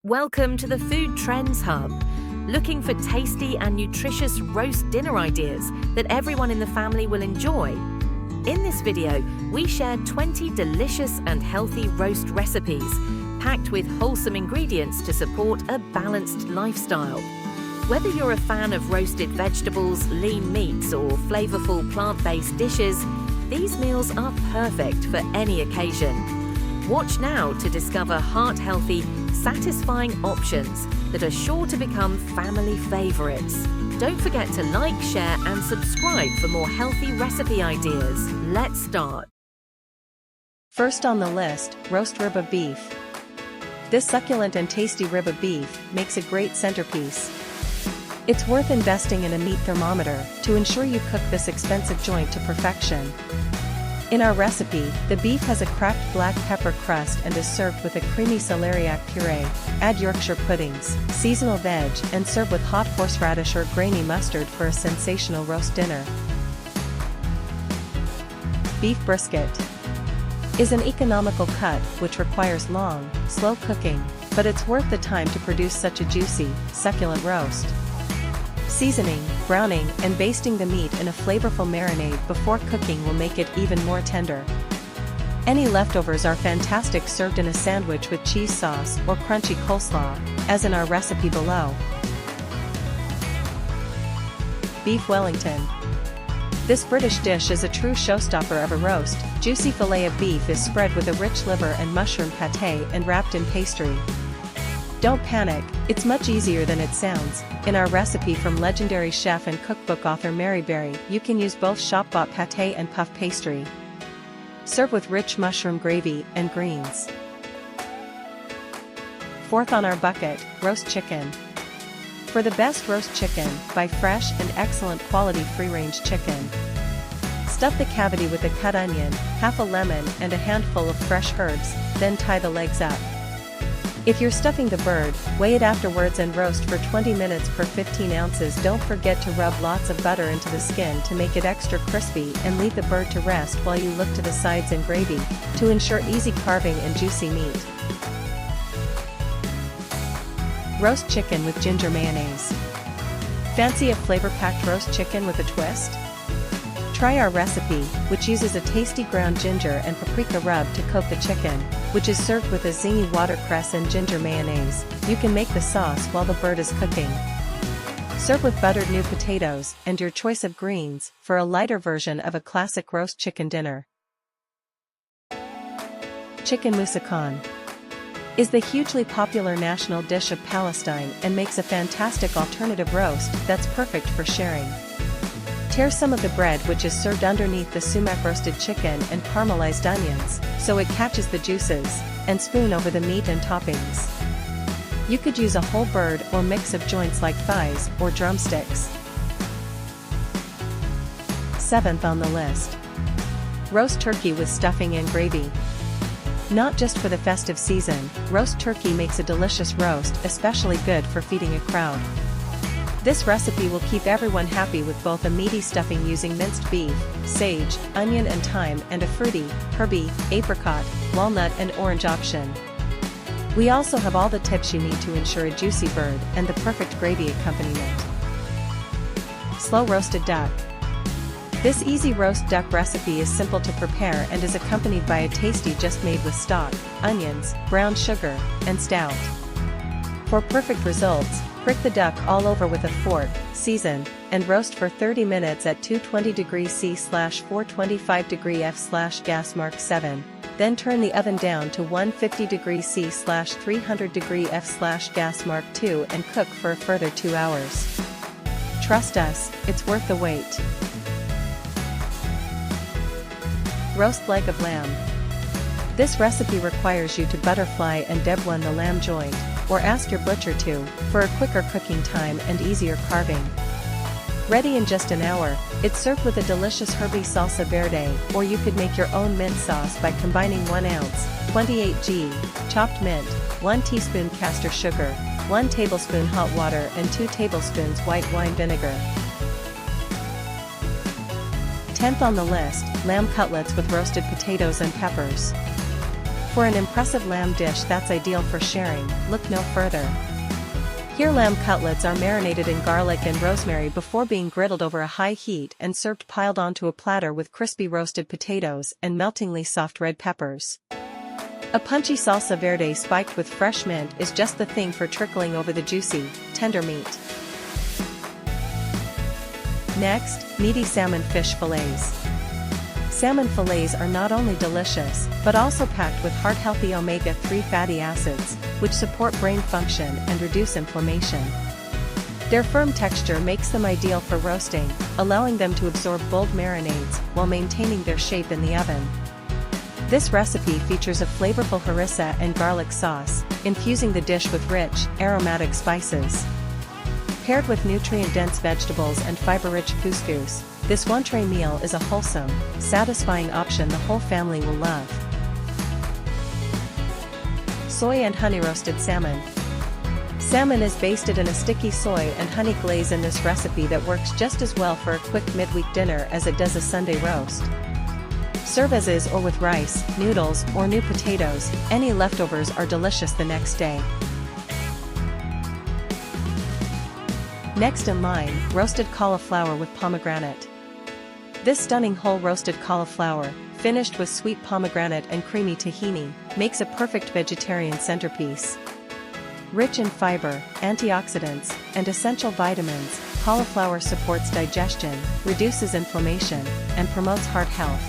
Welcome to the Food Trends Hub. Looking for tasty and nutritious roast dinner ideas that everyone in the family will enjoy? In this video, we share 20 delicious and healthy roast recipes, packed with wholesome ingredients to support a balanced lifestyle. Whether you're a fan of roasted vegetables, lean meats, or flavorful plant-based dishes, these meals are perfect for any occasion. Watch now to discover heart-healthy, satisfying options that are sure to become family favorites. Don't forget to like, share, and subscribe for more healthy recipe ideas. Let's start. First on the list, roast rib of beef. This succulent and tasty rib of beef makes a great centerpiece. It's worth investing in a meat thermometer to ensure you cook this expensive joint to perfection. In our recipe, the beef has a cracked black pepper crust and is served with a creamy celeriac puree. Add Yorkshire puddings, seasonal veg, and serve with hot horseradish or grainy mustard for a sensational roast dinner. Beef brisket is an economical cut which requires long, slow cooking, but it's worth the time to produce such a juicy, succulent roast. Seasoning, browning, and basting the meat in a flavorful marinade before cooking will make it even more tender. Any leftovers are fantastic served in a sandwich with cheese sauce or crunchy coleslaw, as in our recipe below. Beef Wellington. This British dish is a true showstopper of a roast. Juicy fillet of beef is spread with a rich liver and mushroom pâté and wrapped in pastry. Don't panic, it's much easier than it sounds. In our recipe from legendary chef and cookbook author Mary Berry, you can use both shop-bought pâté and puff pastry. Serve with rich mushroom gravy and greens. Fourth on our bucket, roast chicken. For the best roast chicken, buy fresh and excellent quality free-range chicken. Stuff the cavity with a cut onion, half a lemon, and a handful of fresh herbs, then tie the legs up. If you're stuffing the bird, weigh it afterwards and roast for 20 minutes per 15 ounces. Don't forget to rub lots of butter into the skin to make it extra crispy and leave the bird to rest while you look to the sides and gravy, to ensure easy carving and juicy meat. Roast chicken with ginger mayonnaise. Fancy a flavor-packed roast chicken with a twist? Try our recipe, which uses a tasty ground ginger and paprika rub to coat the chicken, which is served with a zingy watercress and ginger mayonnaise. You can make the sauce while the bird is cooking. Serve with buttered new potatoes and your choice of greens for a lighter version of a classic roast chicken dinner. Chicken moussakhan is the hugely popular national dish of Palestine and makes a fantastic alternative roast that's perfect for sharing. Tear some of the bread which is served underneath the sumac roasted chicken and caramelized onions, so it catches the juices, and spoon over the meat and toppings. You could use a whole bird or mix of joints like thighs or drumsticks. Seventh on the list. Roast turkey with stuffing and gravy. Not just for the festive season, roast turkey makes a delicious roast especially good for feeding a crowd. This recipe will keep everyone happy with both a meaty stuffing using minced beef, sage, onion and thyme, and a fruity, herby, apricot, walnut and orange option. We also have all the tips you need to ensure a juicy bird and the perfect gravy accompaniment. Slow roasted duck. This easy roast duck recipe is simple to prepare and is accompanied by a tasty just made with stock, onions, brown sugar, and stout. For perfect results, prick the duck all over with a fork, season, and roast for 30 minutes at 220°C/425°F/gas mark 7. Then turn the oven down to 150°C/300°F/gas mark 2 and cook for a further 2 hours. Trust us, it's worth the wait. Roast leg of lamb. This recipe requires you to butterfly and debone the lamb joint, or ask your butcher to, for a quicker cooking time and easier carving. Ready in just an hour, it's served with a delicious herby salsa verde, or you could make your own mint sauce by combining 1 ounce, 28 g, chopped mint, 1 teaspoon castor sugar, 1 tablespoon hot water and 2 tablespoons white wine vinegar. 10th on the list, lamb cutlets with roasted potatoes and peppers. For an impressive lamb dish that's ideal for sharing, look no further. Here lamb cutlets are marinated in garlic and rosemary before being griddled over a high heat and served piled onto a platter with crispy roasted potatoes and meltingly soft red peppers. A punchy salsa verde spiked with fresh mint is just the thing for trickling over the juicy, tender meat. Next, meaty salmon fish fillets. Salmon fillets are not only delicious, but also packed with heart-healthy omega-3 fatty acids, which support brain function and reduce inflammation. Their firm texture makes them ideal for roasting, allowing them to absorb bold marinades while maintaining their shape in the oven. This recipe features a flavorful harissa and garlic sauce, infusing the dish with rich, aromatic spices. Paired with nutrient-dense vegetables and fiber-rich couscous, this one-tray meal is a wholesome, satisfying option the whole family will love. Soy and honey roasted salmon. Salmon is basted in a sticky soy and honey glaze in this recipe that works just as well for a quick midweek dinner as it does a Sunday roast. Serve as is or with rice, noodles, or new potatoes. Any leftovers are delicious the next day. Next in line, roasted cauliflower with pomegranate. This stunning whole roasted cauliflower, finished with sweet pomegranate and creamy tahini, makes a perfect vegetarian centerpiece. Rich in fiber, antioxidants, and essential vitamins, cauliflower supports digestion, reduces inflammation, and promotes heart health.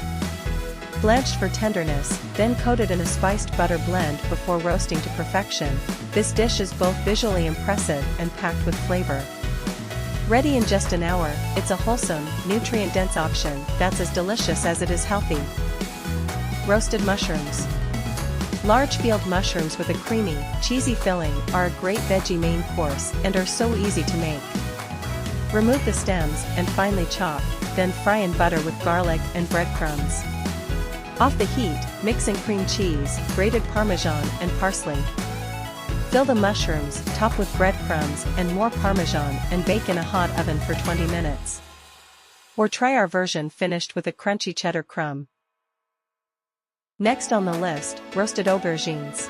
Blanched for tenderness, then coated in a spiced butter blend before roasting to perfection, this dish is both visually impressive and packed with flavor. Ready in just an hour, it's a wholesome, nutrient-dense option that's as delicious as it is healthy. Roasted mushrooms. Large field mushrooms with a creamy, cheesy filling are a great veggie main course and are so easy to make. Remove the stems and finely chop, then fry in butter with garlic and breadcrumbs. Off the heat, mix in cream cheese, grated Parmesan and parsley. Fill the mushrooms, top with breadcrumbs and more Parmesan and bake in a hot oven for 20 minutes. Or try our version finished with a crunchy cheddar crumb. Next on the list, roasted aubergines.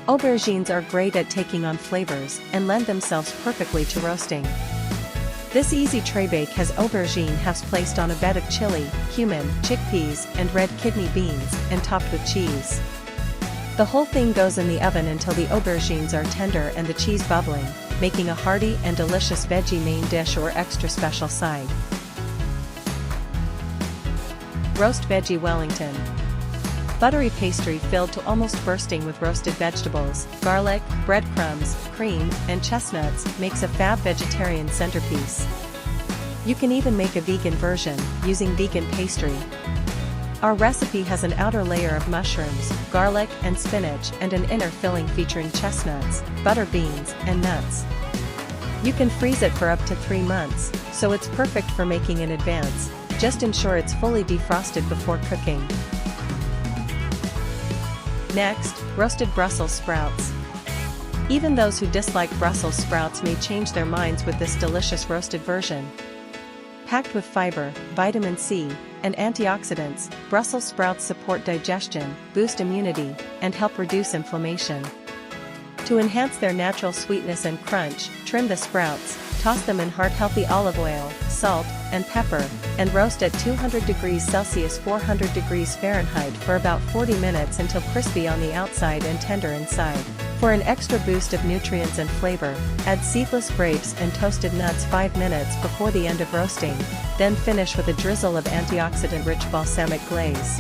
Aubergines are great at taking on flavors and lend themselves perfectly to roasting. This easy tray bake has aubergine halves placed on a bed of chili, cumin, chickpeas, and red kidney beans and topped with cheese. The whole thing goes in the oven until the aubergines are tender and the cheese bubbling, making a hearty and delicious veggie main dish or extra special side. Roast veggie Wellington. Buttery pastry filled to almost bursting with roasted vegetables, garlic, breadcrumbs, cream, and chestnuts makes a fab vegetarian centerpiece. You can even make a vegan version, using vegan pastry. Our recipe has an outer layer of mushrooms, garlic and spinach and an inner filling featuring chestnuts, butter beans, and nuts. You can freeze it for up to 3 months, so it's perfect for making in advance. Just ensure it's fully defrosted before cooking. Next, roasted Brussels sprouts. Even those who dislike Brussels sprouts may change their minds with this delicious roasted version. Packed with fiber, vitamin C, and antioxidants, Brussels sprouts support digestion, boost immunity, and help reduce inflammation. To enhance their natural sweetness and crunch, trim the sprouts, toss them in heart-healthy olive oil, salt, and pepper, and roast at 200 degrees Celsius 400 degrees Fahrenheit for about 40 minutes until crispy on the outside and tender inside. For an extra boost of nutrients and flavor, add seedless grapes and toasted nuts 5 minutes before the end of roasting, then finish with a drizzle of antioxidant-rich balsamic glaze.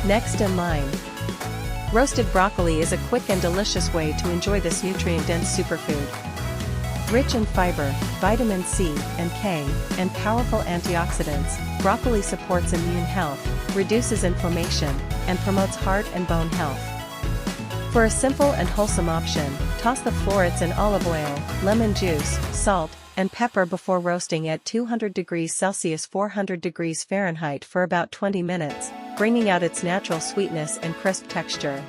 Next in line. Roasted broccoli is a quick and delicious way to enjoy this nutrient-dense superfood. Rich in fiber, vitamin C and K, and powerful antioxidants, broccoli supports immune health, reduces inflammation, and promotes heart and bone health. For a simple and wholesome option, toss the florets in olive oil, lemon juice, salt, and pepper before roasting at 200 degrees Celsius 400 degrees Fahrenheit for about 20 minutes, bringing out its natural sweetness and crisp texture.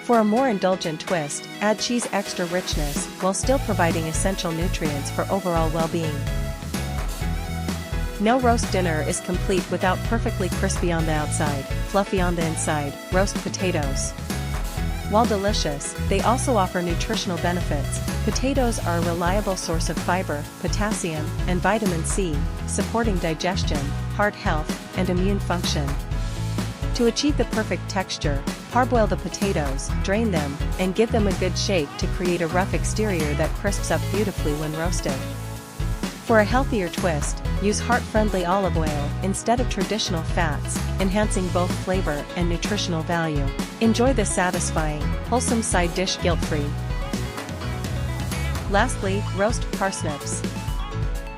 For a more indulgent twist, add cheese extra richness while still providing essential nutrients for overall well-being. No roast dinner is complete without perfectly crispy on the outside, fluffy on the inside, roast potatoes. While delicious, they also offer nutritional benefits. Potatoes are a reliable source of fiber, potassium, and vitamin C, supporting digestion, heart health, and immune function. To achieve the perfect texture, parboil the potatoes, drain them, and give them a good shape to create a rough exterior that crisps up beautifully when roasted. For a healthier twist, use heart-friendly olive oil instead of traditional fats, enhancing both flavor and nutritional value. Enjoy this satisfying, wholesome side dish guilt-free. Lastly, roast parsnips.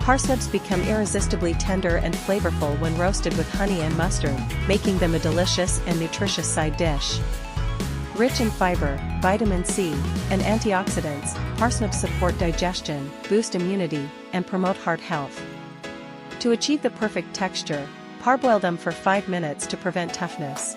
Parsnips become irresistibly tender and flavorful when roasted with honey and mustard, making them a delicious and nutritious side dish. Rich in fiber, vitamin C, and antioxidants, parsnips support digestion, boost immunity, and promote heart health. To achieve the perfect texture, parboil them for 5 minutes to prevent toughness.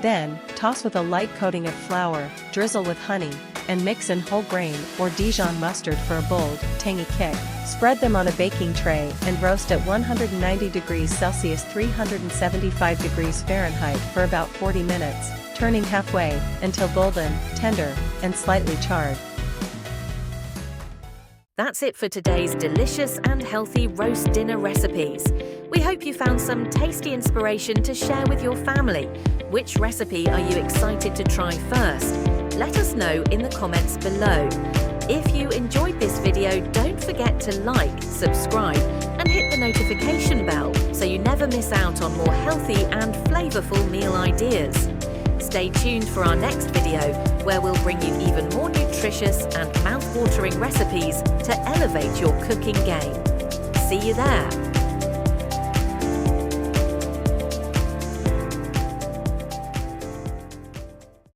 Then, toss with a light coating of flour, drizzle with honey, and mix in whole grain or Dijon mustard for a bold, tangy kick. Spread them on a baking tray and roast at 190 degrees Celsius 375 degrees Fahrenheit for about 40 minutes, turning halfway until golden, tender, and slightly charred. That's it for today's delicious and healthy roast dinner recipes. We hope you found some tasty inspiration to share with your family. Which recipe are you excited to try first? Let us know in the comments below. If you enjoyed this video, don't forget to like, subscribe, and hit the notification bell so you never miss out on more healthy and flavorful meal ideas. Stay tuned for our next video, where we'll bring you even more nutritious and mouth-watering recipes to elevate your cooking game. See you there!